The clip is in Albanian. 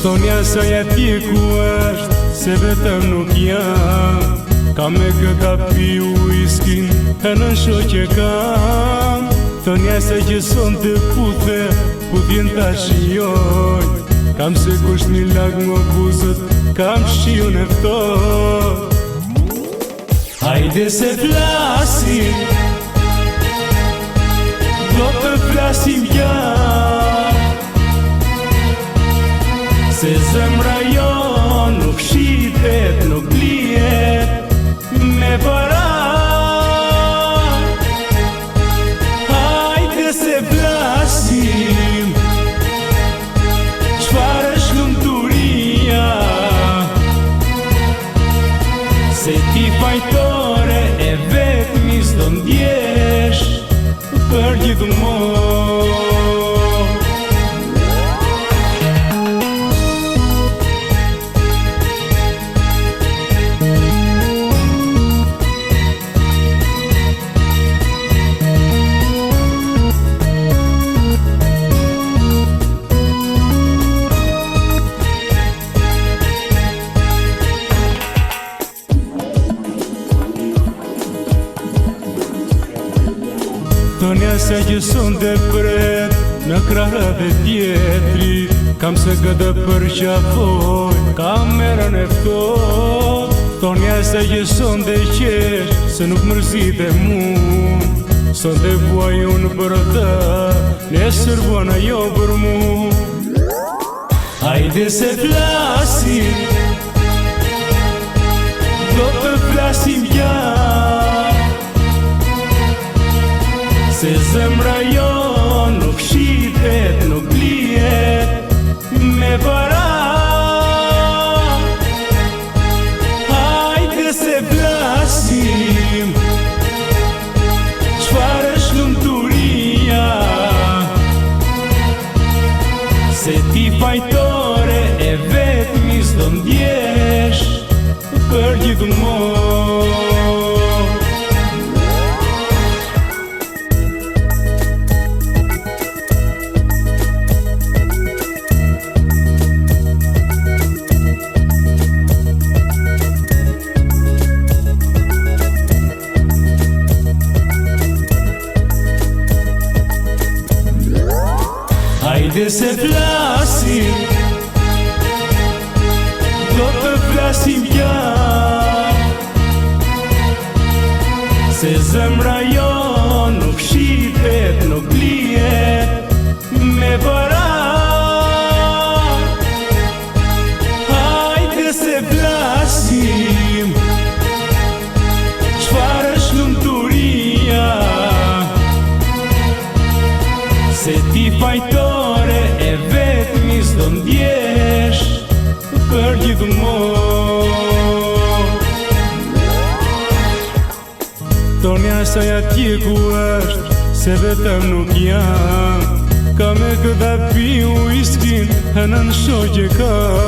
Thonja sa atje ku është, se vetëm nuk jam. Ka me këta pi uiskin, e në shoqe kam. Thonja sa që son të puthe, putin ta shioj. Kam se kush një lag më buzët, kam shiu në ftot. Hajde se flasim, do të flasim jam. Se zemra jo nuk shitet, nuk blijet me para. Hajde se flasim, çfarë është lumturia. Se ti fajtore e vetmi s'do ndjesh për gjithmonë. Thonja se që son dhe pret në krahët e tjetrit. Kam se gëdë për qafoj, kamerën e ftot. Thonja se që son dhe qesh, se nuk mërzit e mu. Son dhe vuaj unë për të, nesër vuana jo për mu. Hajde se flasim, do të flasim jam. Se zemra jo nuk shitet, nuk blijet me para. Hajde se flasim, çfarë është lumturia. Se ti fajtore e vetmi s'do ndjesh për gjithmonë. Hajde se flasim, do të flasim jam. Se zemra jo nuk shitet, nuk blijet me para. Hajde se flasim, çfarë është lumturia. Se ti fajtore e vetmi s'do ndjesh për gjithmonë. Thonja sa atje ku është, se vetëm nuk jam. Ka me këta pi uiskin, e në shoqe kam.